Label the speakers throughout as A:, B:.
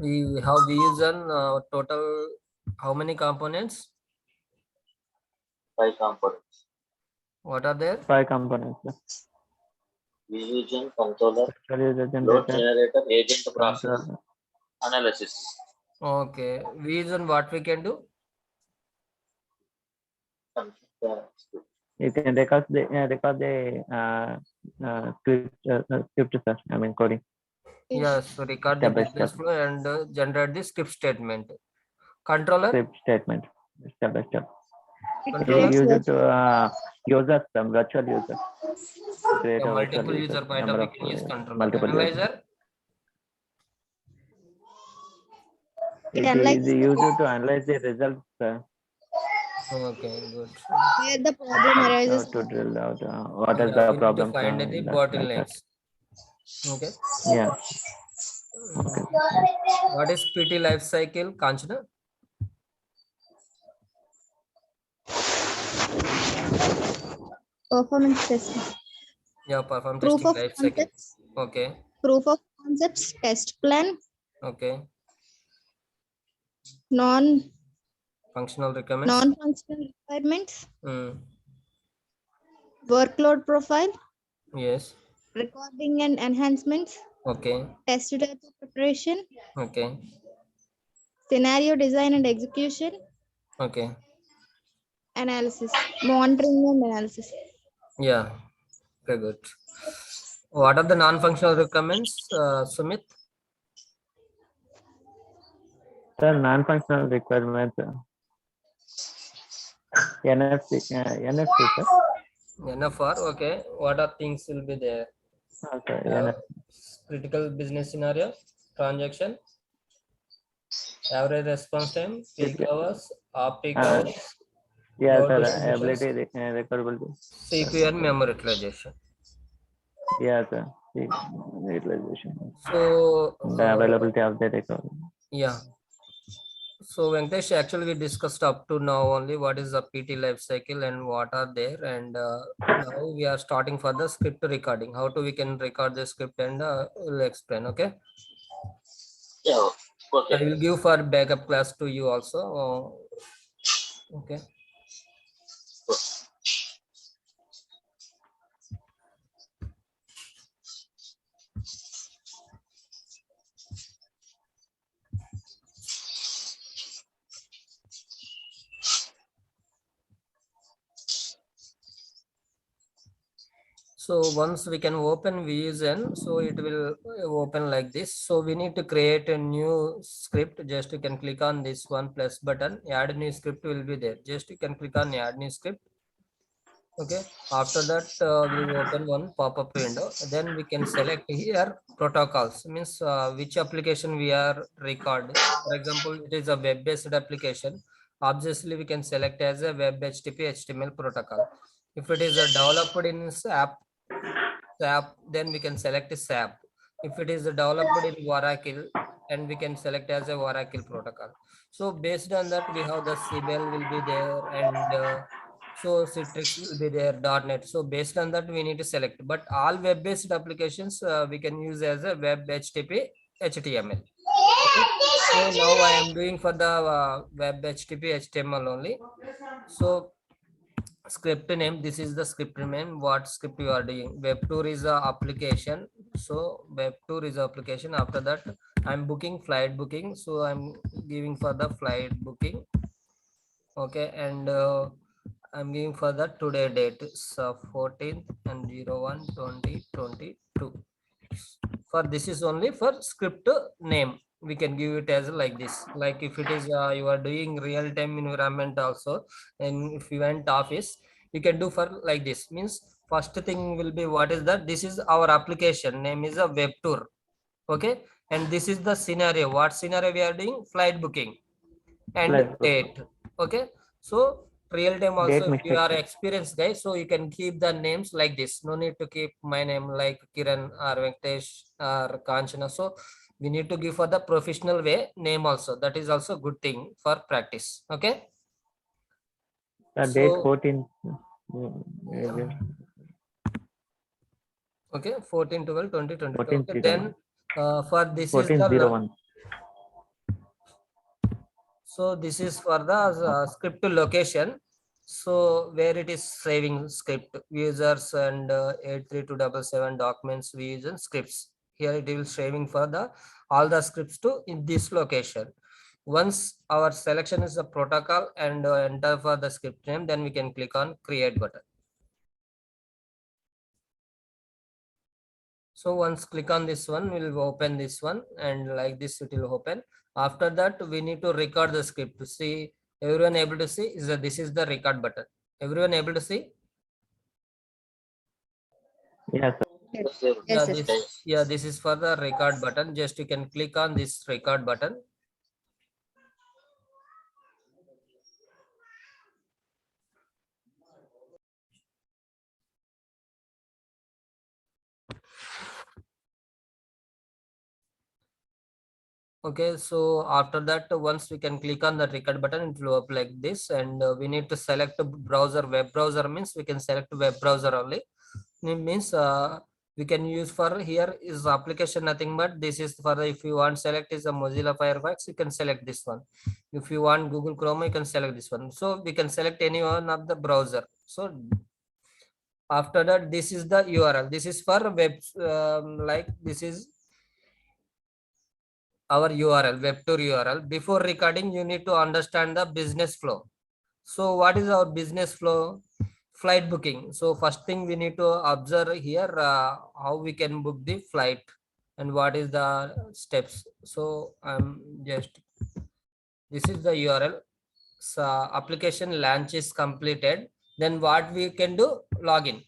A: We use total how many components?
B: 5 components.
A: What are there?
C: 5 components.
B: Vision, controller,
C: User
B: load
C: generator,
B: generator, agent process,
C: controller.
B: analysis.
A: Okay. Reason what we can do?
C: You can record the script, sir. I mean coding.
A: Yes. So record the
C: Step by
A: business
C: step.
A: flow and generate the script statement. Controller.
C: Script statement, step by step. You
A: Controller.
C: use it to users, some virtual user. Create a
A: Multiple
C: virtual
A: user point of
C: number
A: we
C: of
A: can use controller.
C: multiple users.
A: Analyzer.
C: It
D: analyzes
C: is used to analyze the results.
A: Okay, good.
D: where the problem arises.
C: To drill out what is
A: Yeah,
C: the
A: we need to
C: problem.
A: find the
C: Like that.
A: bottlenecks. Okay.
C: Yeah. Okay.
A: What is PT life cycle, Kanchana?
D: Performance testing.
A: Yeah, perform
D: Proof
A: testing
D: of
A: life cycle.
D: concepts.
A: Okay.
D: Proof of concepts. Test plan.
A: Okay.
D: Non-functional requirements. Workload profile.
A: Yes.
D: Recording and enhancements.
A: Okay.
D: Test data preparation.
A: Okay.
D: Scenario design and execution.
A: Okay.
D: Analysis. Monitoring and analysis.
A: Yeah. Okay, good. What are the non-functional requirements, Sumit?
C: Sir, non-functional requirements. NFC, sir.
A: NFR. Okay. What are things will be there?
C: Okay, NFC.
A: Critical business scenario, transaction, average response time, peak hours, off-peak hours,
C: Yeah,
A: load
C: sir.
A: distributions,
C: Ability, recoverability.
A: CPU and memory utilization.
C: Yeah, sir. Utilization.
A: So
C: The availability of the recovery.
A: yeah. So Venkatesh, actually we discussed up to now only what is the PT life cycle and what are there, and now we are starting for the script recording. How to we can record the script and we'll explain. Okay.
B: Yeah,
A: I
B: okay.
A: will give for backup class to you also. Okay. So once we can open Vision, so it will open like this. So we need to create a new script. Just you can click on this one plus button, add new script will be there. Just you can click on add new script. Okay. After that, we will open one pop-up window. Then we can select here protocols, means which application we are recording. For example, it is a web-based application. Obviously, we can select as a web HTTP HTML protocol. If it is developed in SAP, then we can select SAP. If it is developed in Oracle, and we can select as a Oracle protocol. So based on that, we have the CBEL will be there, and so Citrix will be there, .NET. So based on that, we need to select. But all web-based applications we can use as a web HTTP HTML. Okay. So now I am doing for the web HTTP HTML only. So script name, this is the script name, what script you are doing. Web tour is a application, so web tour is application. After that, I'm booking flight booking, so I'm giving for the flight booking. Okay, and I'm giving for the today date, so 14th and 01/2022. For this is only for script name, we can give it as like this. Like if it is you are doing real-time environment also, and if you went office, you can do for like this. Means first thing will be what is that, this is our application name is a web tour. Okay, and this is the scenario, what scenario we are doing, flight booking and date. Okay, so real time also, if you are experienced guys, so you can keep the names like this. No need to keep my name like Kiran or Venkatesh or Kanchana. So we need to give for the professional way name also. That is also good thing for practice. Okay.
C: Date 14.
A: Okay, 14, 12, 20, 22.
C: 14,
A: Okay, then for this is
C: 1401.
A: so this is for the script location. So where it is saving script users and 83277 documents we use in scripts. Here it will saving for the all the scripts to in this location. Once our selection is a protocol and enter for the script name, then we can click on create button. So once click on this one, we'll open this one and like this it will open. After that, we need to record the script to see everyone able to see is that this is the record button. Everyone able to see?
C: Yes, sir.
B: Yes, sir.
D: Yes, sir.
A: This is for the record button. Just you can click on this record button. Okay, so after that, once we can click on the record button, it will up like this, and we need to select a browser. Web browser means we can select web browser only. It means we can use for here is application nothing but this is for the, if you want select is a Mozilla Firefox, you can select this one. If you want Google Chrome, you can select this one. So we can select any one of the browser. So after that, this is the URL. This is for web like this is our URL, WebTour URL. Before recording, you need to understand the business flow. So what is our business flow? Flight booking. So first thing we need to observe here how we can book the flight and what is the steps. So just this is the URL. So application launch is completed. Then what we can do? Login.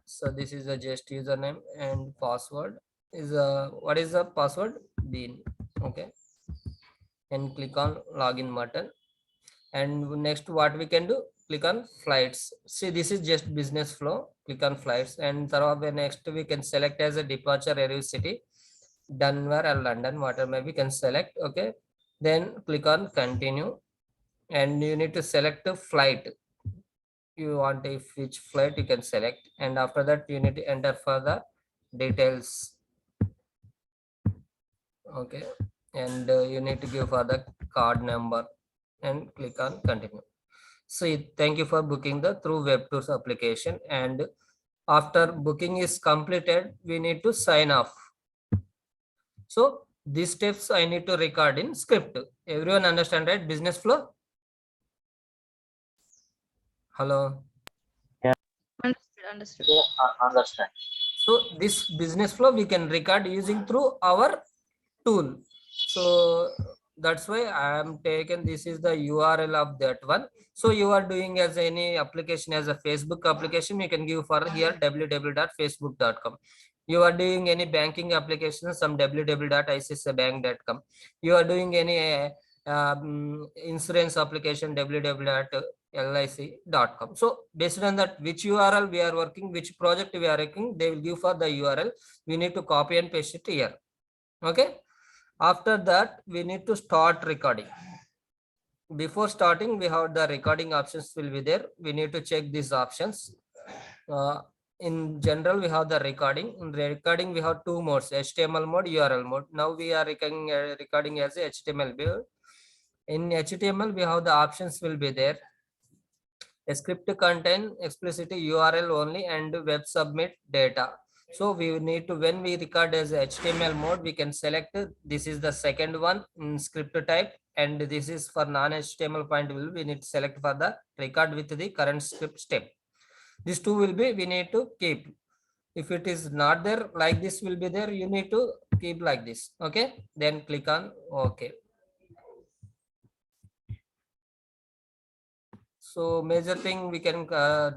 A: So this is the just username and password is what is the password? Bean. Okay, and click on login button. And next what we can do, click on flights. See, this is just business flow. Click on flights, and next we can select as a departure arrive city, Denver or London, whatever maybe can select. Okay, then click on continue, and you need to select a flight. You want if which flight you can select, and after that you need to enter for the details. Okay, and you need to give for the card number and click on continue. So thank you for booking the through WebTours application, and after booking is completed, we need to sign off. So these steps I need to record in script. Everyone understand, right? Business flow. Hello.
D: Understood.
B: Yeah, understand.
A: So this business flow we can record using through our tool. So that's why I am taken this is the URL of that one. So you are doing as any application as a Facebook application, you can give for here www.facebook.com. You are doing any banking application, some www.icicibank.com. You are doing any insurance application, www.lic.com. So based on that, which URL we are working, which project we are working, they will give for the URL. We need to copy and paste it here. Okay. After that, we need to start recording. Before starting, we have the recording options will be there. We need to check these options. In general, we have the recording. In recording, we have two modes, HTML mode, URL mode. Now we are recording as a HTML mode. In HTML, we have the options will be there. A script contain explicit URL only and web submit data. So we need to, when we record as HTML mode, we can select this is the second one in script type, and this is for non-HTML point will we need to select for the record with the current script step. These two will be we need to keep. If it is not there, like this will be there, you need to keep like this. Okay, then click on OK. So major thing we can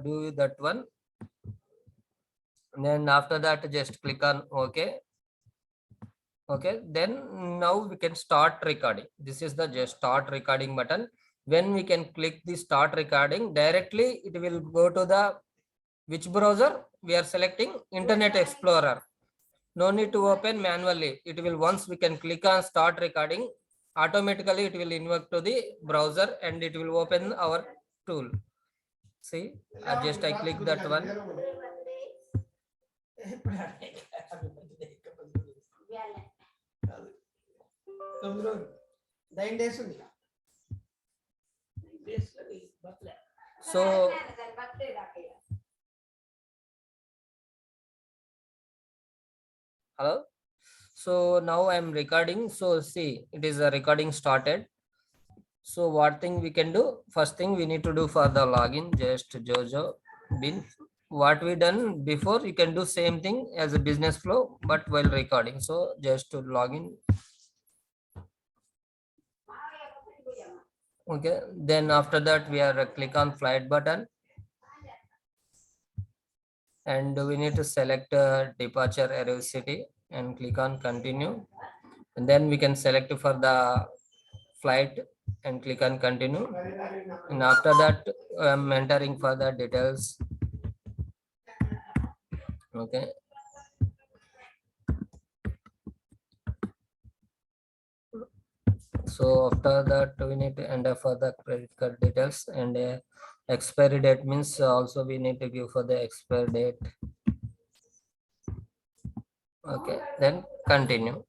A: do that one. And then after that, just click on OK. Okay, then now we can start recording. This is the just start recording button. When we can click the start recording, directly it will go to the which browser we are selecting, Internet Explorer. No need to open manually. It will, once we can click on start recording, automatically it will invoke to the browser and it will open our tool. See, I click that one. So hello. So now I'm recording. So see, it is a recording started. So what thing we can do? First thing we need to do for the login, just Jojo bin. What we done before, you can do same thing as a business flow, but while recording. So just to login. Okay. Then after that, we are click on flight button. And we need to select departure arrival city and click on continue. And then we can select for the flight and click on continue. And after that, I'm entering for the details. Okay. So after that, we need to enter for the credit card details, and expiry date means also we need to give for the expiry date. Okay, then continue.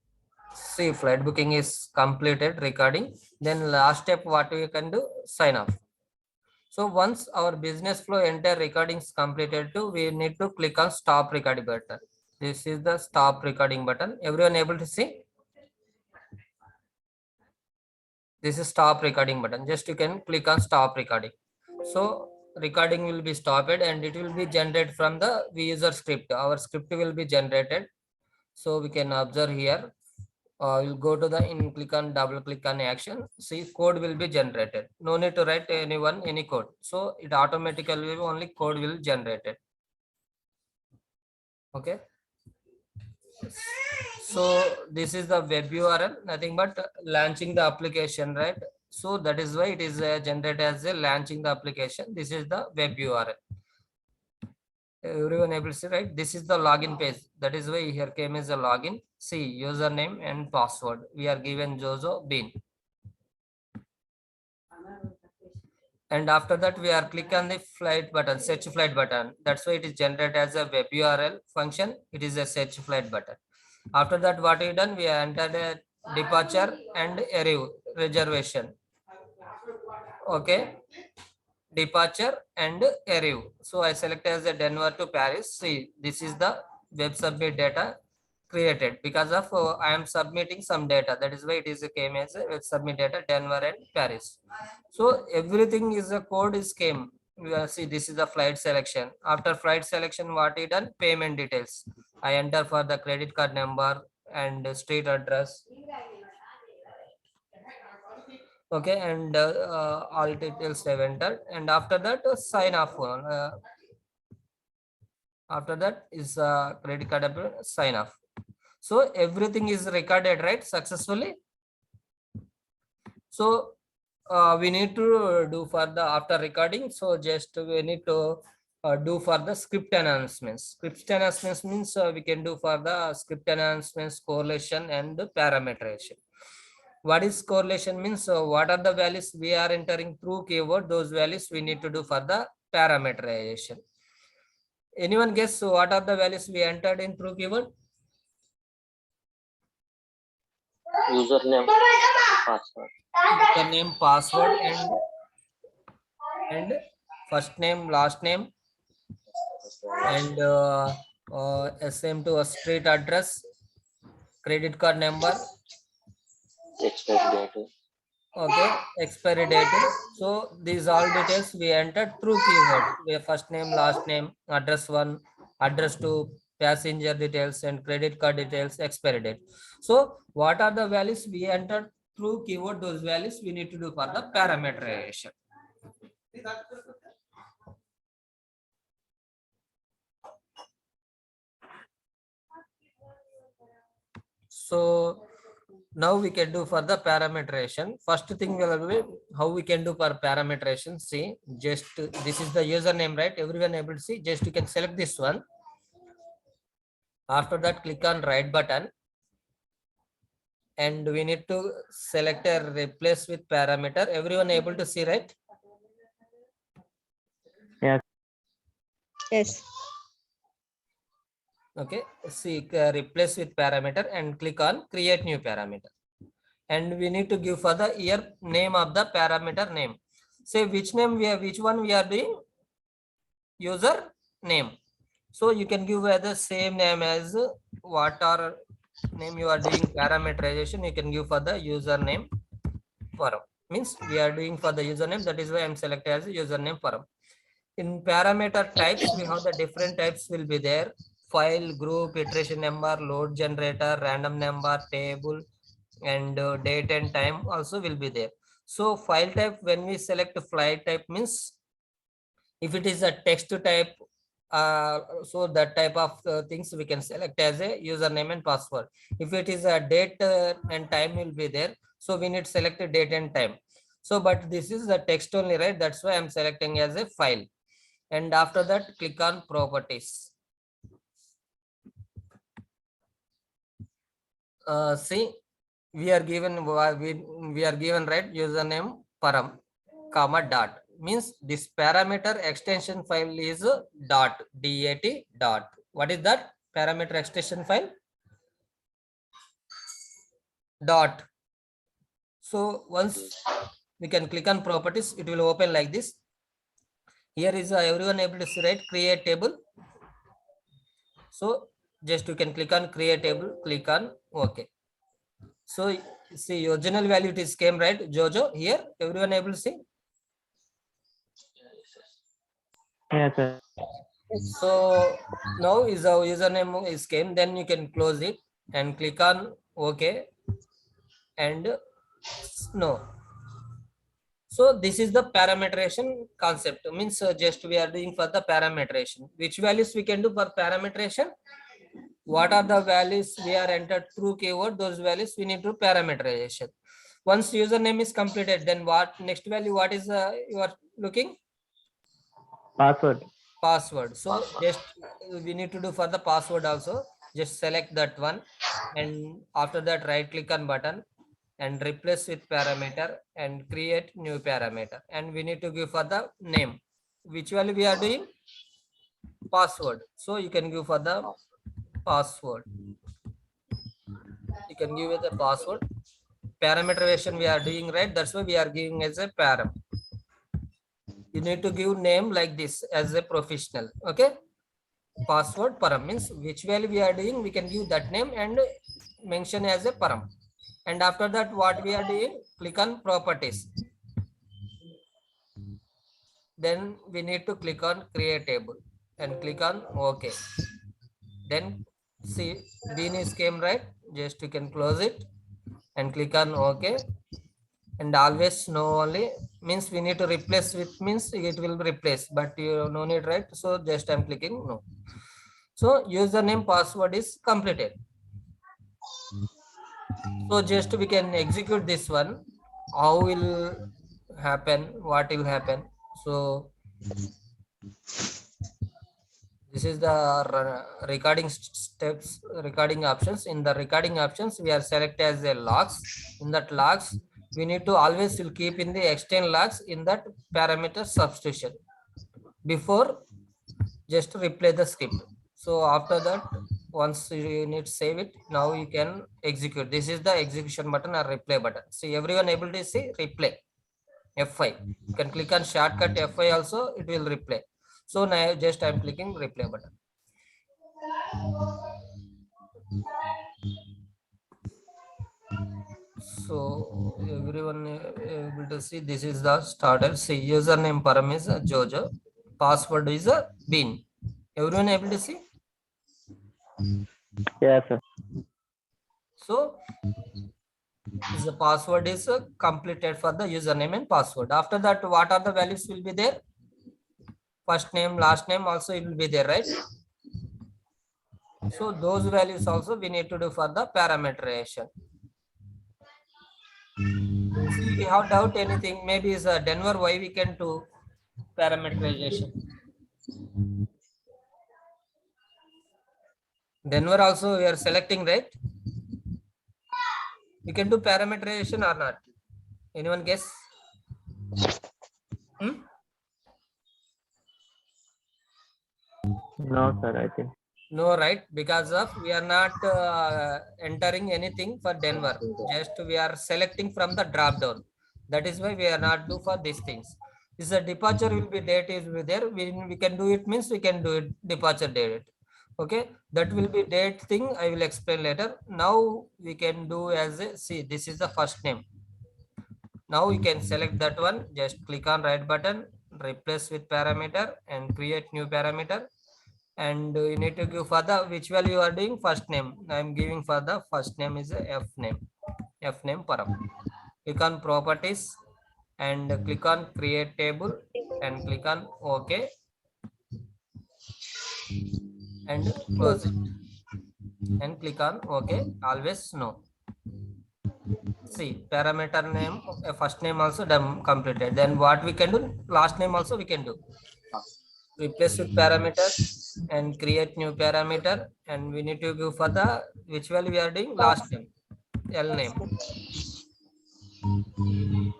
A: See, flight booking is completed recording. Then last step, what we can do, sign off. So once our business flow entire recording is completed too, we need to click on stop recording button. This is the stop recording button. Everyone able to see? This is stop recording button. Just you can click on stop recording. So recording will be stopped and it will be generated from the user script. Our script will be generated. So we can observe here. You'll go to the click on double click on action. See, code will be generated. No need to write any code. So it automatically only code will generated. Okay. So this is the web URL, nothing but launching the application, right? So that is why it is generated as a launching the application. This is the web URL. Everyone able to see, right? This is the login page. That is why here came as a login. See, username and password. We are given Jojo Bean. And after that, we are click on the flight button, search flight button. That's why it is generated as a web URL function. It is a search flight button. After that, what we done, we entered a departure and arrival reservation. Okay. Departure and arrival. So I select as a Denver to Paris. See, this is the web submit data created because of I am submitting some data. That is why it is came as a web submit data Denver and Paris. So everything is a code is came. See, this is the flight selection. After flight selection, what I done? Payment details. I enter for the credit card number and street address. Okay, and all details I've entered, and after that sign off. After that is credit card sign off. So everything is recorded, right, successfully. So we need to do for the after recording. So just we need to do for the script enhancements. Script enhancements means we can do for the script enhancements, correlation and parameterization. What is correlation means? What are the values we are entering through keyword? Those values we need to do for the parameterization. Anyone guess what are the values we entered in through keyword?
B: Username, password.
A: Username, password, and first name, last name, and SM to a street address, credit card number.
B: Expiry date.
A: Okay, expiry date. So these all details we entered through keyword. We have first name, last name, address 1, address 2, passenger details, and credit card details, expiry date. So what are the values we entered through keyword? Those values we need to do for the parameterization. So now we can do for the parameterization. First thing will be how we can do for parameterization. See, just this is the username, right? Everyone able to see. Just you can select this one. After that, click on right button, and we need to select a replace with parameter. Everyone able to see, right?
C: Yes.
D: Yes.
A: Okay, see, replace with parameter and click on create new parameter. And we need to give for the year name of the parameter name. Say which name we are, which one we are doing, user name. So you can give the same name as what are name you are doing parameterization. You can give for the username param. Means we are doing for the username. That is why I'm selected as username param. In parameter types, we have the different types will be there. File, group, iteration number, load generator, random number, table, and date and time also will be there. So file type, when we select file type means if it is a text type, so that type of things we can select as a username and password. If it is a date and time will be there, so we need to select a date and time. So but this is the text only, right? That's why I'm selecting as a file. And after that, click on properties. See, we are given right username param comma dot, means this parameter extension file is dot dot. What is that parameter extension file? Dot. So once we can click on properties, it will open like this. Here is everyone able to see, right? Create table. So just you can click on create table, click on OK. So see, original value it is came, right? Jojo here, everyone able to see?
C: Yes, sir.
A: So now is our username is came, then you can close it and click on OK and no. So this is the parameterization concept. Means just we are doing for the parameterization. Which values we can do for parameterization? What are the values we are entered through keyword? Those values we need to parameterization. Once username is completed, then what next value? What is you are looking?
C: Password.
A: Password. So
B: Password.
A: just we need to do for the password also. Just select that one, and after that right click on button and replace with parameter and create new parameter. And we need to give for the name. Which value we are doing? Password. So you can give for the password. You can give it a password. Parameterization we are doing, right? That's why we are giving as a param. You need to give name like this as a professional. Okay. Password param means which value we are doing, we can give that name and mention as a param. And after that, what we are doing, click on properties. Then we need to click on create table and click on OK. Then see, bean is came, right? Just you can close it and click on OK. And always no only means we need to replace with means it will replace, but you no need, right? So just I'm clicking no. So username password is completed. So just we can execute this one. How will happen? What will happen? So this is the recording steps, recording options. In the recording options, we are select as a logs. In that logs, we need to always will keep in the extend logs in that parameter substitution. Before just replay the script. So after that, once you need to save it, now you can execute. This is the execution button or replay button. See, everyone able to see replay F5. You can click on shortcut F5 also, it will replay. So now just I'm clicking replay button. So everyone able to see, this is the starter. See, username param is Jojo, password is a Bean. Everyone able to see?
C: Yes, sir.
A: So the password is completed for the username and password. After that, what are the values will be there? First name, last name also it will be there, right? So those values also we need to do for the parameterization. See, we have doubt anything, maybe is Denver, why we can do parameterization? Denver also we are selecting, right? We can do parameterization or not? Anyone guess?
C: No, sir, I think.
A: No, right? Because of we are not entering anything for Denver. Just we are selecting from the drop down. That is why we are not do for these things. Is the departure will be date is be there. We can do it means we can do it departure date. Okay, that will be date thing. I will explain later. Now we can do as a see. This is the first name. Now you can select that one. Just click on right button, replace with parameter, and create new parameter. And you need to give for the which value you are doing first name. I am giving for the first name is a f name param. Click on properties and click on create table and click on OK and close it and click on OK. Always no. See parameter name first name also done completed. Then what we can do? Last name also we can do. Replace with parameter and create new parameter, and we need to give for the which value we are doing last name L name.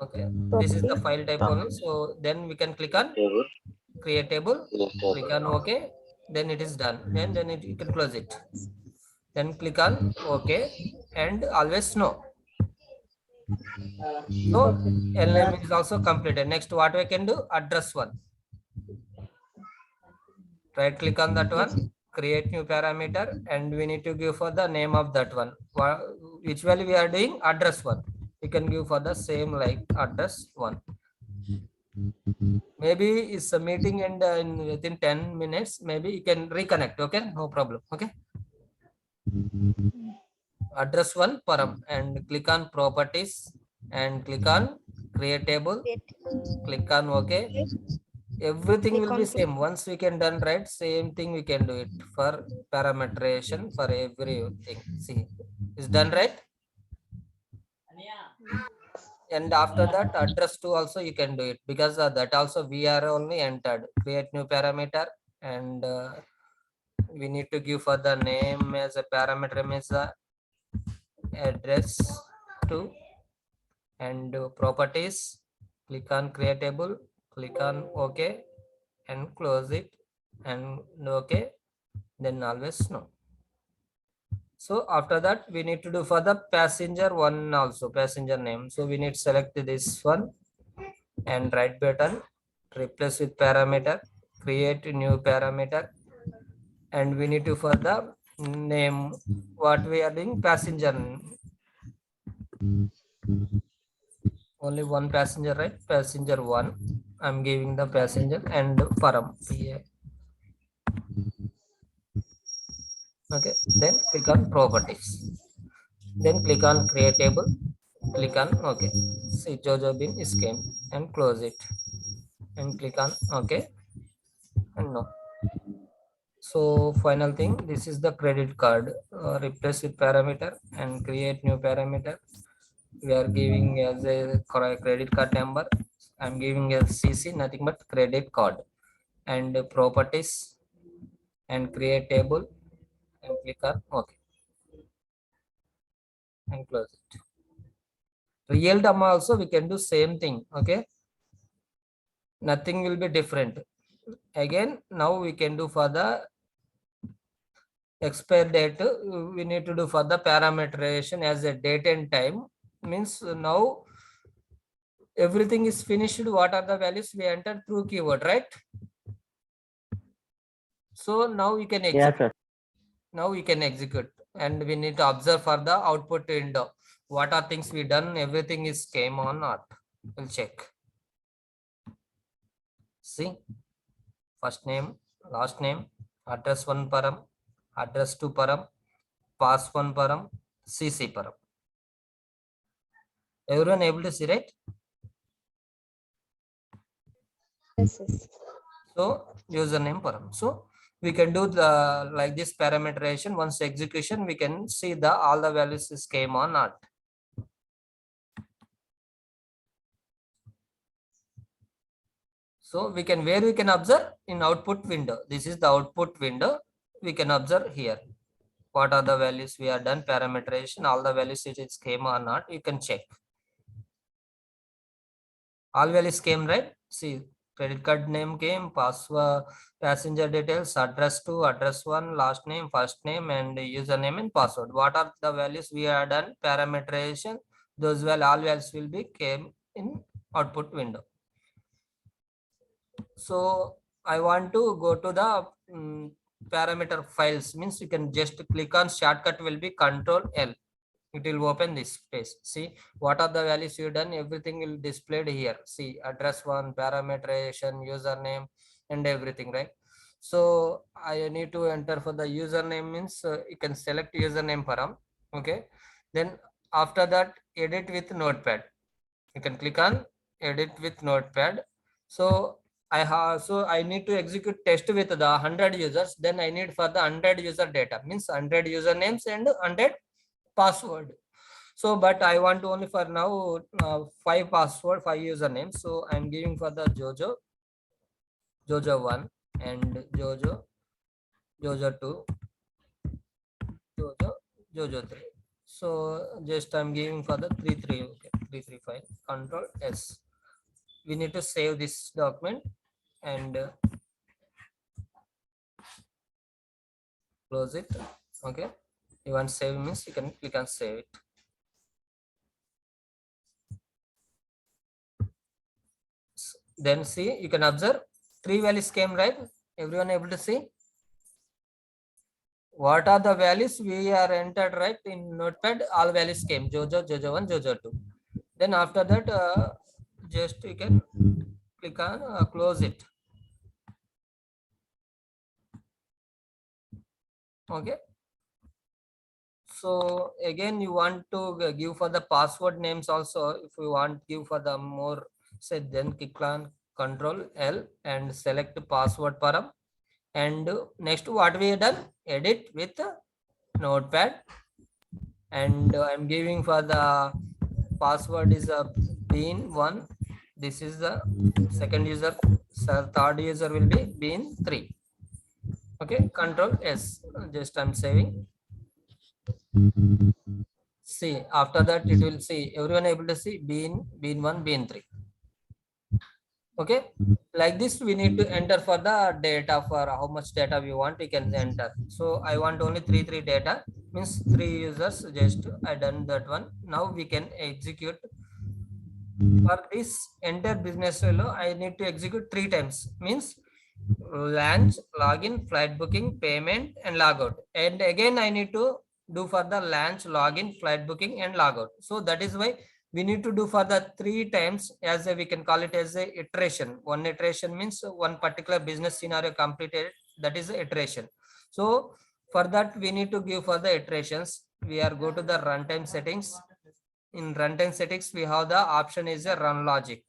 A: Okay, this is the file type only. So then we can click on
B: Table.
A: create table, click on
B: Table.
A: OK, then it is done. And then you can close it. Then click on OK and always no. So L name is also completed. Next, what we can do? Address one. Right click on that one, create new parameter, and we need to give for the name of that one. Which value we are doing? Address one. We can give for the same like address one. Maybe it's a meeting and in within 10 minutes, maybe you can reconnect. Okay, no problem. Okay. Address one param and click on properties and click on create table. Click on OK. Everything will be same. Once we can done right, same thing we can do it for parameterization for everything. See, is done right. And after that address 2 also you can do it because that also we are only entered. Create new parameter and we need to give for the name as a parameter is address 2 and properties. Click on creatable, click on OK and close it and OK, then always no. So after that we need to do for the passenger one also, passenger name. So we need to select this one and right button, replace with parameter, create a new parameter, and we need to for the name what we are doing passenger. Only one passenger, right? Passenger one. I'm giving the passenger and param. Okay, then click on properties. Then click on create table. Click on OK. See Jojo bin is came and close it. And click on OK. And no. So final thing, this is the credit card. Replace with parameter and create new parameter. We are giving as a credit card number. I'm giving as CC, nothing but credit card and properties and create table and click on OK and close it. Real time also we can do same thing. Okay, nothing will be different. Again, now we can do for the expire date. We need to do for the parameterization as a date and time. Means now everything is finished. What are the values we entered through keyword, right? So now we can execute.
C: Yes, sir.
A: Now we can execute and we need to observe for the output window. What are things we done? Everything is came or not? We'll check. See, first name, last name, address 1 param, address 2 param, pass 1 param, CC param. Everyone able to see, right?
D: Yes, yes.
A: So username param. So we can do the like this parameterization. Once execution, we can see the all the values is came or not. So we can where we can observe in output window. This is the output window. We can observe here. What are the values we are done parameterization? All the values it is came or not. You can check. All values came, right? See credit card name came, password, passenger details, address 2, address 1, last name, first name, and username and password. What are the values we are done? Parameterization. Those all values will be came in output window. So I want to go to the parameter files, means you can just click on shortcut will be Control L. It will open this space. See what are the values you done, everything will displayed here. See address 1, parameterization, username, and everything, right? So I need to enter for the username, means you can select username param. Okay, then after that edit with notepad, you can click on edit with notepad. So I need to execute test with the 100 users. Then I need for the 100 user data, means 100 usernames and 100 password. So but I want to only for now 5 password, 5 usernames. So I'm giving for the Jojo 1 and Jojo 2, Jojo 3. So just I'm giving for the 3, okay, 335. Control S. We need to save this document and close it. Okay, you want save means you can click on save it. Then see, you can observe 3 values came, right? Everyone able to see what are the values we are entered, right? In notepad all values came, Jojo 1, Jojo 2. Then after that just you can click on close it. Okay, so again you want to give for the password names also. If you want give for the more, say, then click on Control L and select password param. And next what we have done, edit with notepad, and I'm giving for the password is a bean1. This is the second user, so third user will be bean3. Okay, Control S, just I'm saving. See after that it will see, everyone able to see bean1, bean3. Okay, like this we need to enter for the data, for how much data we want we can enter. So I want only 3 data, means 3 users, just I done that one. Now we can execute for this entire business flow. I need to execute 3 times, means launch, login, flight booking, payment, and logout. And again I need to do for the launch, login, flight booking, and logout. So that is why we need to do for the 3 times, as we can call it as a iteration. One iteration means one particular business scenario completed, that is the iteration. So for that we need to give for the iterations. We are go to the runtime settings. In runtime settings we have the option is a run logic.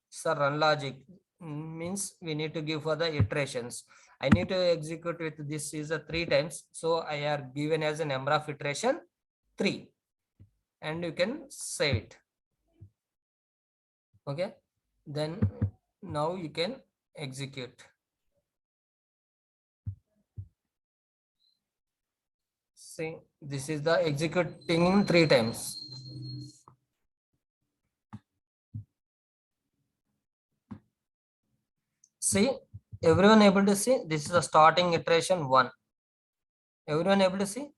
A: So run logic means we need to give for the iterations. I need to execute with this is a 3 times. So I are given as a number of iteration 3, and you can save it. Okay, then now you can execute. See, this is the executing 3 times. See, everyone able to see? This is the starting iteration 1. Everyone able to see?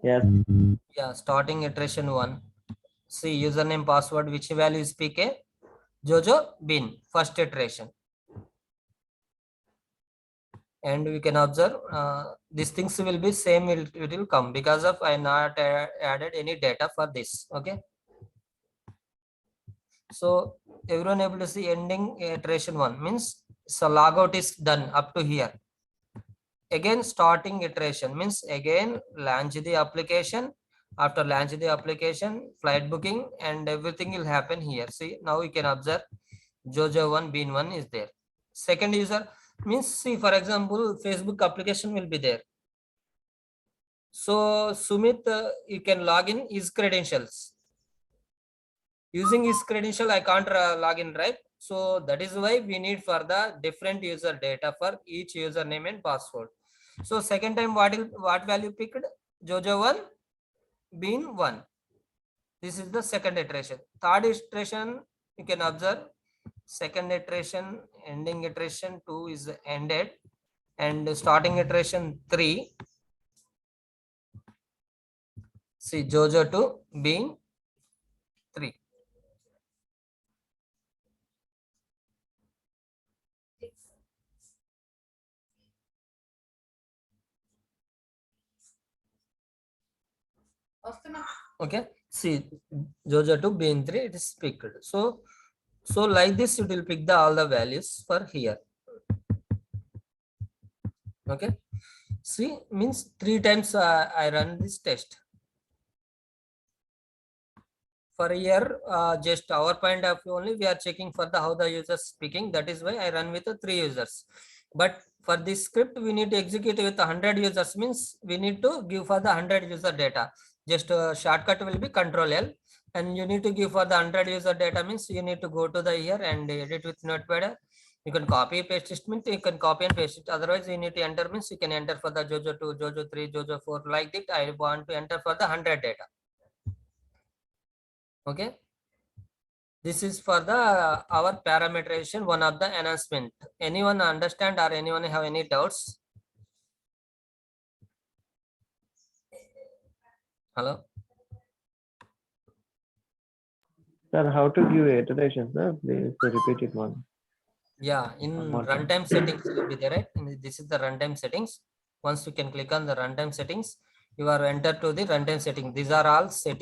C: Yes.
A: Yeah, starting iteration 1. See, username, password, which value is PK? Jojo, bin, first iteration. And we can observe these things will be same, it will come because of I not added any data for this. Okay, so everyone able to see ending iteration 1 means so logout is done up to here. Again starting iteration means again launch the application. After launch the application, flight booking and everything will happen here. See, now you can observe Jojo 1, bean 1 is there. Second user means, see, for example, Facebook application will be there. So Sumit, you can log in his credentials. Using his credential, I can't log in, right? So that is why we need for the different user data for each username and password. So second time, what value picked? Jojo 1, bean 1. This is the second iteration. Third iteration, you can observe second iteration, ending iteration 2 is ended, and starting iteration 3. See Jojo 2 being 3. Okay, see Jojo 2 being 3, it is picked. So like this, it will pick the all the values for here. Okay, see, means 3 times I run this test. For here, just our point of view only, we are checking for the how the user speaking. That is why I run with the 3 users. But for this script, we need to execute with 100 users, means we need to give for the 100 user data. Just shortcut will be Control L, and you need to give for the 100 user data, means you need to go to the here and edit with Notepad. You can copy paste it, means you can copy and paste it. Otherwise, you need to enter, means you can enter for the Jojo 2, Jojo 3, Jojo 4, like that. I want to enter for the 100 data. Okay, this is for the our parameterization, one of the enhancement. Anyone understand or anyone have any doubts? Hello.
C: Sir, how to give iterations, sir? Please repeat it one.
A: Yeah, in
C: One more time.
A: runtime settings will be there, right? This is the runtime settings. Once you can click on the runtime settings, you are entered to the runtime setting. These are all settings.